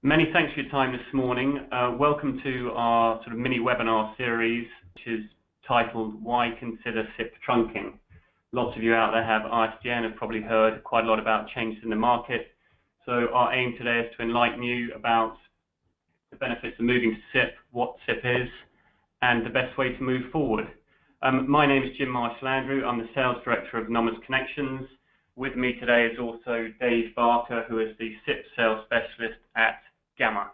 Many thanks for your time this morning. Welcome to our sort of mini webinar series, which is titled Why Consider SIP Trunking. Lots of you out there have ISDN, have probably heard quite a lot about changes in the market. So our aim today is to enlighten you about the benefits of moving to SIP, what SIP is, and the best way to move forward. My name is Jim Marshall-Andrew. I'm the Sales Director of Nomos Connections. With me today is also Dave Barker, who is the SIP Sales Specialist at Gamma.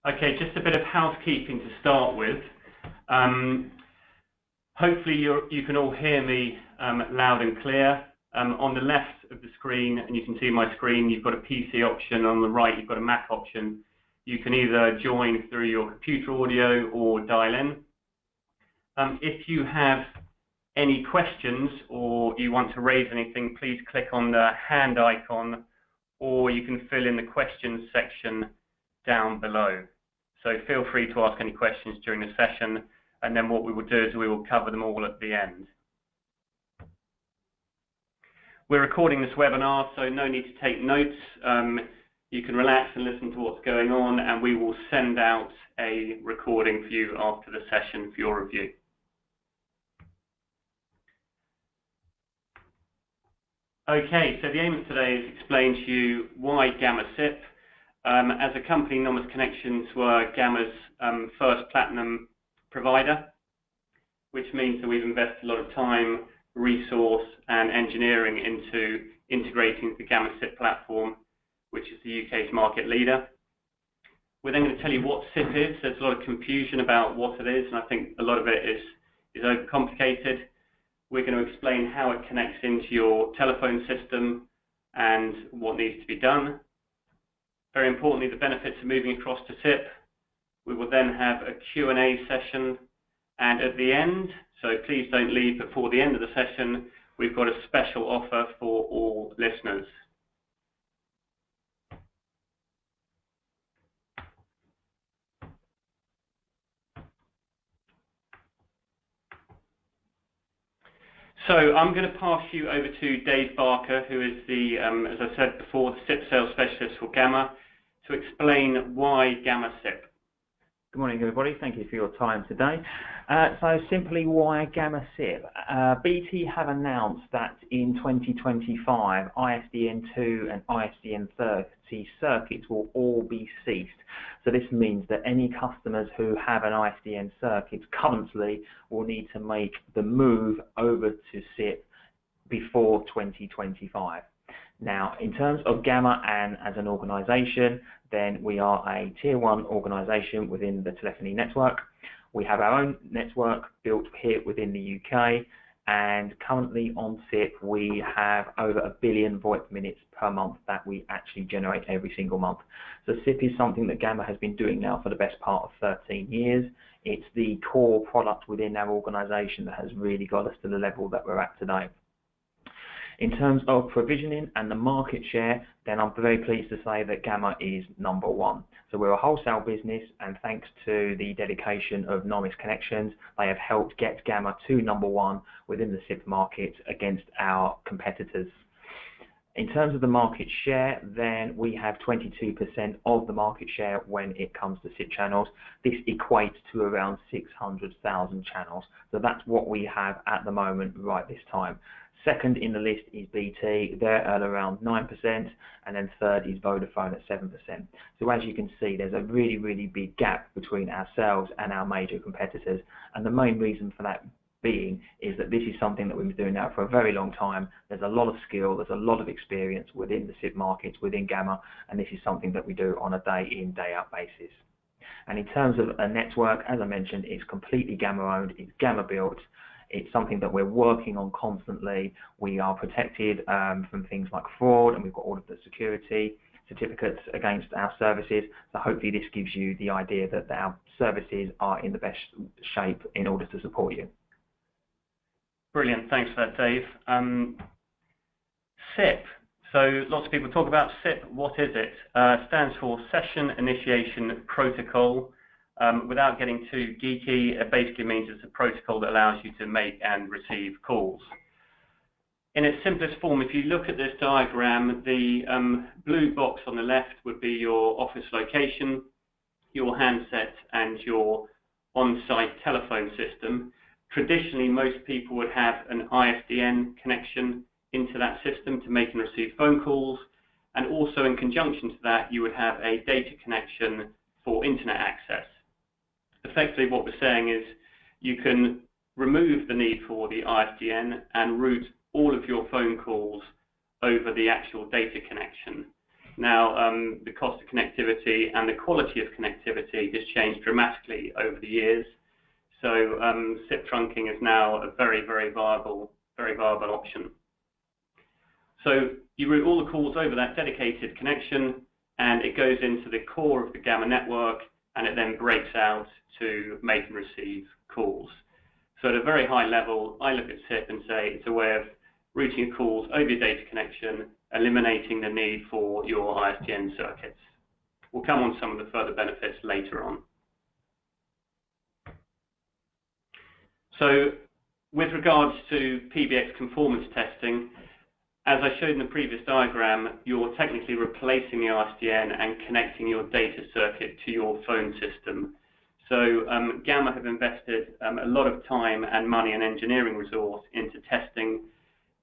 Okay, just a bit of housekeeping to start with. Hopefully you can all hear me loud and clear. On the left of the screen, and you can see my screen, you've got a PC option. On the right, you've got a Mac option. You can either join through your computer audio or dial in. If you have any questions or you want to raise anything, please click on the hand icon, or you can fill in the questions section down below. So feel free to ask any questions during the session, and then what we will do is we will cover them all at the end. We're recording this webinar, so no need to take notes. You can relax and listen to what's going on, and we will send out a recording for you after the session for your review. Okay, so the aim of today is to explain to you why Gamma SIP. As a company, Nomos Connections were Gamma's first platinum provider, which means that we've invested a lot of time, resource and engineering into integrating the Gamma SIP platform, which is the UK's market leader. We're then going to tell you what SIP is. There's a lot of confusion about what it is, and I think a lot of it is overcomplicated. We're going to explain how it connects into your telephone system and what needs to be done. Very importantly, the benefits of moving across to SIP. We will then have a Q&A session, and at the end, so please don't leave before the end of the session, we've got a special offer for all listeners. So I'm going to pass you over to Dave Barker, who is the, as I said before, the SIP Sales Specialist for Gamma, to explain why Gamma SIP. Good morning, everybody. Thank you for your time today. So simply, why Gamma SIP? BT have announced that in 2025, ISDN2 and ISDN30 circuits will all be ceased. So this means that any customers who have an ISDN circuit currently will need to make the move over to SIP before 2025. Now, in terms of Gamma and as an organisation, then we are a Tier 1 organisation within the telephony network. We have our own network built here within the UK, and currently on SIP we have over 1 billion VoIP minutes per month that we actually generate every single month. So SIP is something that Gamma has been doing now for the best part of 13 years. It's the core product within our organisation that has really got us to the level that we're at today. In terms of provisioning and the market share, then I'm very pleased to say that Gamma is #1. So we're a wholesale business, and thanks to the dedication of Nomos Connections, they have helped get Gamma to #1 within the SIP market against our competitors. In terms of the market share, then we have 22% of the market share when it comes to SIP channels. This equates to around 600,000 channels. So that's what we have at the moment right this time. Second in the list is BT, they're at around 9%, and then third is Vodafone at 7%. So as you can see, there's a really, really big gap between ourselves and our major competitors, and the main reason for that being is that this is something that we've been doing now for a very long time. There's a lot of skill, there's a lot of experience within the SIP markets, within Gamma, and this is something that we do on a day in, day out basis. And in terms of a network, as I mentioned, it's completely Gamma owned, it's Gamma built. It's something that we're working on constantly. We are protected from things like fraud, and we've got all of the security certificates against our services. So hopefully this gives you the idea that our services are in the best shape in order to support you. Brilliant, thanks for that, Dave. SIP. So lots of people talk about SIP. What is it? It stands for Session Initiation Protocol. Without getting too geeky, it basically means it's a protocol that allows you to make and receive calls. In its simplest form, if you look at this diagram, the blue box on the left would be your office location, your handset, and your on-site telephone system. Traditionally, most people would have an ISDN connection into that system to make and receive phone calls, and also in conjunction to that, you would have a data connection for internet access. Effectively, what we're saying is you can remove the need for the ISDN and route all of your phone calls over the actual data connection. Now, the cost of connectivity and the quality of connectivity has changed dramatically over the years. So SIP trunking is now a very, very viable option. So you route all the calls over that dedicated connection, and it goes into the core of the Gamma network, and it then breaks out to make and receive calls. So at a very high level, I look at SIP and say it's a way of routing your calls over your data connection, eliminating the need for your ISDN circuits. We'll come on to some of the further benefits later on. So with regards to PBX conformance testing, as I showed in the previous diagram, you're technically replacing the ISDN and connecting your data circuit to your phone system. So Gamma have invested a lot of time and money and engineering resource into testing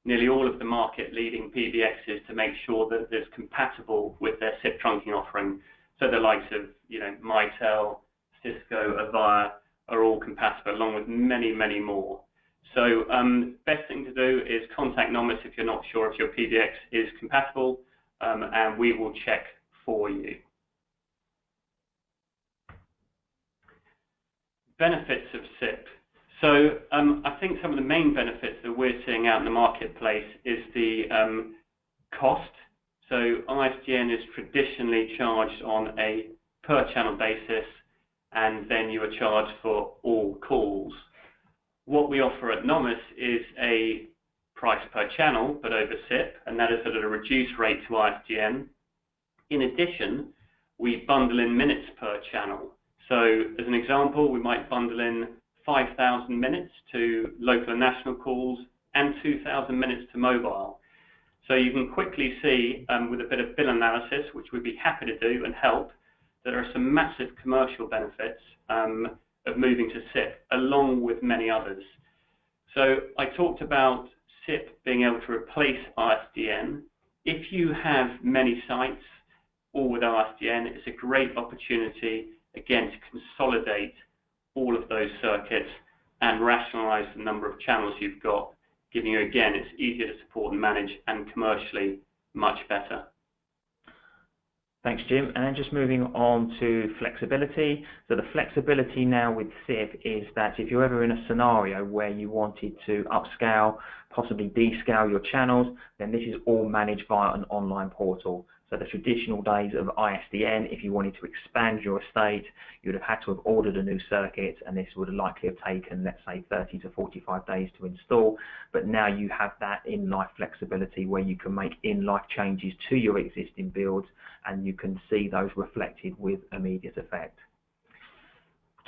nearly all of the market-leading PBXs to make sure that it's compatible with their SIP trunking offering. So the likes of, Mitel, Cisco, Avaya are all compatible, along with many, many more. So best thing to do is contact Nomis if you're not sure if your PBX is compatible, and we will check for you. Benefits of SIP. So I think some of the main benefits that we're seeing out in the marketplace is the cost. So ISDN is traditionally charged on a per channel basis, and then you are charged for all calls. What we offer at Nomis is a price per channel, but over SIP, and that is at a reduced rate to ISDN. In addition, we bundle in minutes per channel. So as an example, we might bundle in 5,000 minutes to local and national calls and 2,000 minutes to mobile. So you can quickly see with a bit of bill analysis, which we'd be happy to do and help, that there are some massive commercial benefits of moving to SIP, along with many others. So I talked about SIP being able to replace ISDN. If you have many sites, all with ISDN, it's a great opportunity, again, to consolidate all of those circuits and rationalize the number of channels you've got, giving you, again, it's easier to support and manage and commercially much better. Thanks, Jim. And then just moving on to flexibility. So the flexibility now with SIP is that if you're ever in a scenario where you wanted to upscale, possibly descale your channels, then this is all managed via an online portal. So the traditional days of ISDN, if you wanted to expand your estate, you'd have had to have ordered a new circuit, and this would have likely have taken, let's say, 30 to 45 days to install. But now you have that in-life flexibility where you can make in-life changes to your existing builds, and you can see those reflected with immediate effect.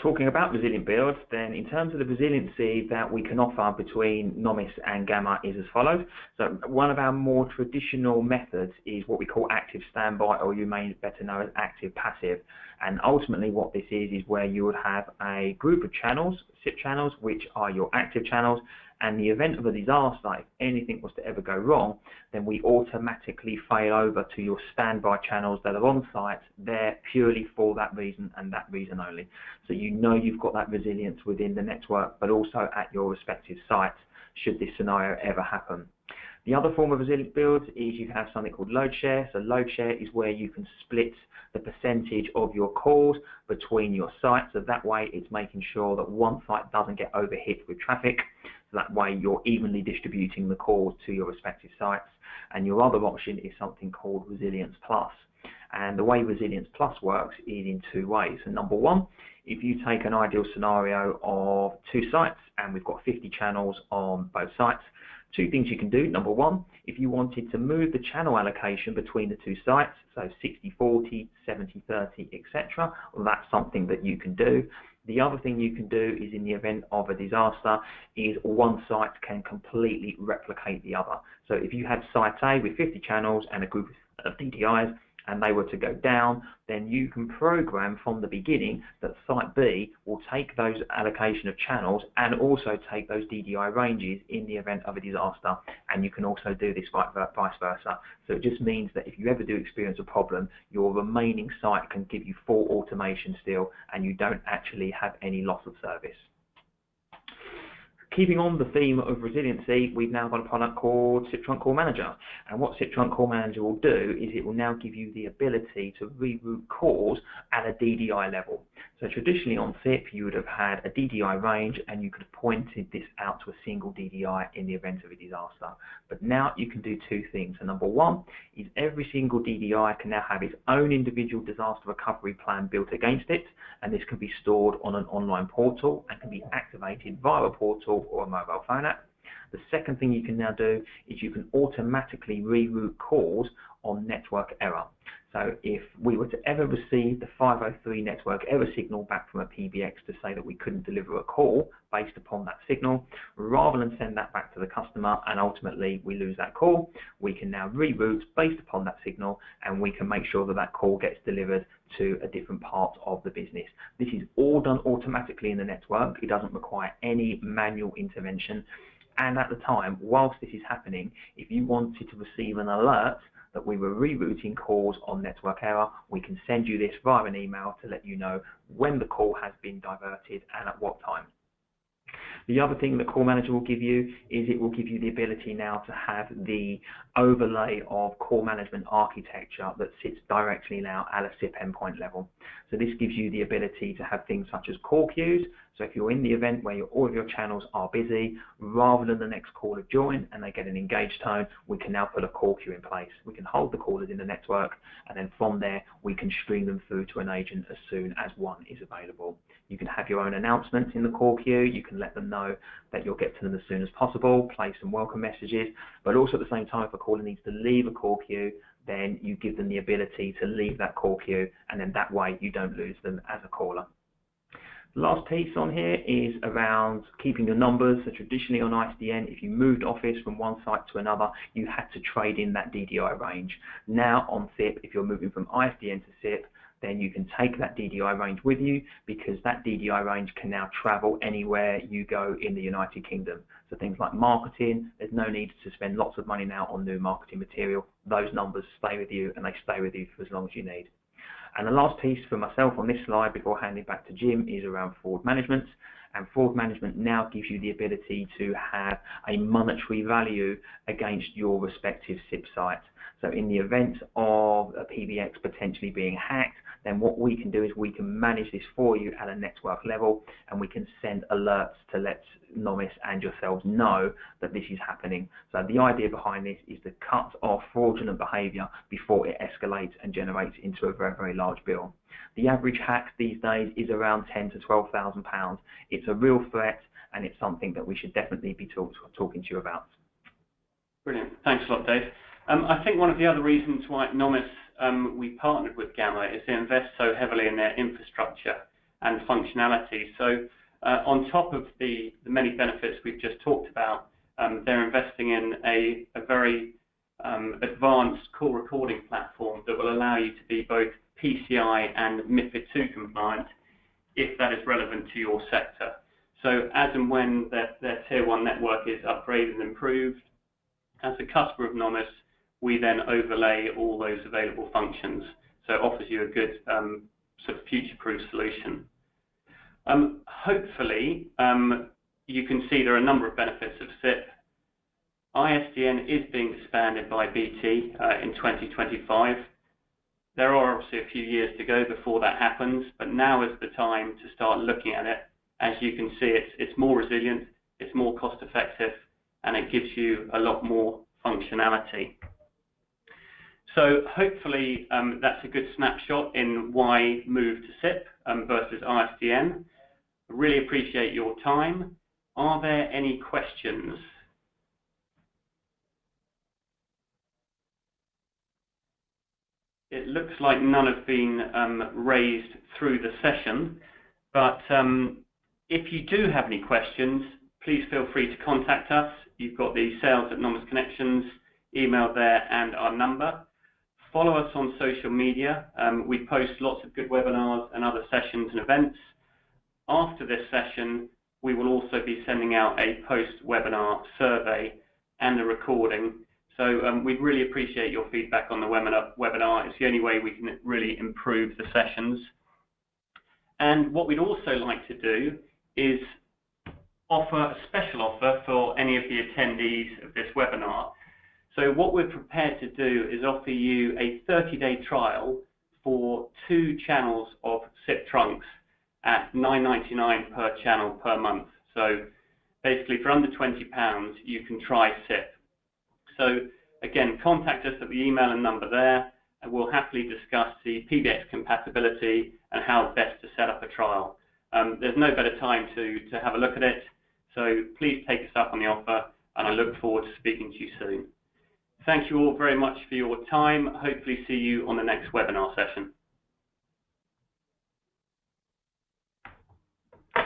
Talking about resilient builds, then in terms of the resiliency that we can offer between Nomis and Gamma is as follows. So one of our more traditional methods is what we call active standby, or you may better know as active passive. And ultimately what this is where you would have a group of channels, SIP channels, which are your active channels, and in the event of a disaster, if anything was to ever go wrong, then we automatically fail over to your standby channels that are on site there purely for that reason and that reason only. So you know you've got that resilience within the network, but also at your respective sites should this scenario ever happen. The other form of resilient builds is you have something called load share. So load share is where you can split the percentage of your calls between your sites. So that way it's making sure that one site doesn't get overhit with traffic. So that way you're evenly distributing the calls to your respective sites. And your other option is something called Resilience Plus. And the way Resilience Plus works is in two ways. So number one, if you take an ideal scenario of two sites and we've got 50 channels on both sites, Two things you can do. Number one, if you wanted to move the channel allocation between the two sites, so 60/40, 70/30, etc., well, that's something that you can do. The other thing you can do is, in the event of a disaster, is one site can completely replicate the other. So if you had site A with 50 channels and a group of DDIs, and they were to go down, then you can program from the beginning that site B will take those allocation of channels and also take those DDI ranges in the event of a disaster. And you can also do this vice versa. So it just means that if you ever do experience a problem, your remaining site can give you full automation still, and you don't actually have any loss of service. Keeping on the theme of resiliency, we've now got a product called SIP Trunk Call Manager. And what SIP Trunk Call Manager will do is it will now give you the ability to reroute calls at a DDI level. So traditionally on SIP, you would have had a DDI range and you could have pointed this out to a single DDI in the event of a disaster. But now you can do two things. So number one is every single DDI can now have its own individual disaster recovery plan built against it, and this can be stored on an online portal and can be activated via a portal or a mobile phone app. The second thing you can now do is you can automatically reroute calls on network error. So if we were to ever receive the 503 network error signal back from a PBX to say that we couldn't deliver a call based upon that signal, rather than send that back to the customer and ultimately we lose that call, we can now reroute based upon that signal, and we can make sure that that call gets delivered to a different part of the business. This is all done automatically in the network. It doesn't require any manual intervention. And at the time, whilst this is happening, if you wanted to receive an alert that we were rerouting calls on network error, we can send you this via an email to let you know when the call has been diverted and at what time. The other thing that Call Manager will give you is it will give you the ability now to have the overlay of call management architecture that sits directly now at a SIP endpoint level. So this gives you the ability to have things such as call queues. So if you're in the event where all of your channels are busy, rather than the next caller join and they get an engaged tone, we can now put a call queue in place. We can hold the callers in the network, and then from there we can stream them through to an agent as soon as one is available. You can have your own announcements in the call queue. You can let them know that you'll get to them as soon as possible, play some welcome messages, but also at the same time, if a caller needs to leave a call queue, then you give them the ability to leave that call queue, and then that way you don't lose them as a caller. The last piece on here is around keeping your numbers. So traditionally on ISDN, if you moved office from one site to another, you had to trade in that DDI range. Now on SIP, if you're moving from ISDN to SIP, then you can take that DDI range with you, because that DDI range can now travel anywhere you go in the United Kingdom. So things like marketing, there's no need to spend lots of money now on new marketing material. Those numbers stay with you, and they stay with you for as long as you need. And the last piece for myself on this slide before handing back to Jim is around fraud management. And fraud management now gives you the ability to have a monetary value against your respective SIP sites. So in the event of a PBX potentially being hacked, then what we can do is we can manage this for you at a network level, and we can send alerts to let Nomis and yourselves know that this is happening. So the idea behind this is to cut off fraudulent behaviour before it escalates and generates into a very, very large bill. The average hack these days is around £10,000 to £12,000. It's a real threat, and it's something that we should definitely be talking to you about. Brilliant. Thanks a lot, Dave. I think one of the other reasons why at Nomis we partnered with Gamma is they invest so heavily in their infrastructure and functionality. So on top of the many benefits we've just talked about, they're investing in a very advanced call recording platform that will allow you to be both PCI and MiFID II compliant if that is relevant to your sector. So as and when their Tier 1 network is upgraded and improved, as a customer of Nomis, we then overlay all those available functions. So it offers you a good sort of future-proof solution. Hopefully, you can see there are a number of benefits of SIP. ISDN is being expanded by BT in 2025. There are obviously a few years to go before that happens, but now is the time to start looking at it. As you can see, it's more resilient, it's more cost-effective, and it gives you a lot more functionality. So hopefully that's a good snapshot in why move to SIP versus ISDN. I really appreciate your time. Are there any questions? it looks like none have been raised through the session, but if you do have any questions, please feel free to contact us. You've got the sales@nomusconnections email there and our number. Follow us on social media. We post lots of good webinars and other sessions and events. After this session, we will also be sending out a post-webinar survey and a recording. So we'd really appreciate your feedback on the webinar. It's the only way we can really improve the sessions. And what we'd also like to do is offer a special offer for any of the attendees of this webinar. So what we're prepared to do is offer you a 30-day trial for 2 channels of SIP trunks at $9.99 per channel per month. So basically for under £20 you can try SIP. So again, contact us at the email and number there, and we'll happily discuss the PBX compatibility and how best to set up a trial. There's no better time to have a look at it, so please take us up on the offer, and I look forward to speaking to you soon. Thank you all very much for your time. Hopefully see you on the next webinar session.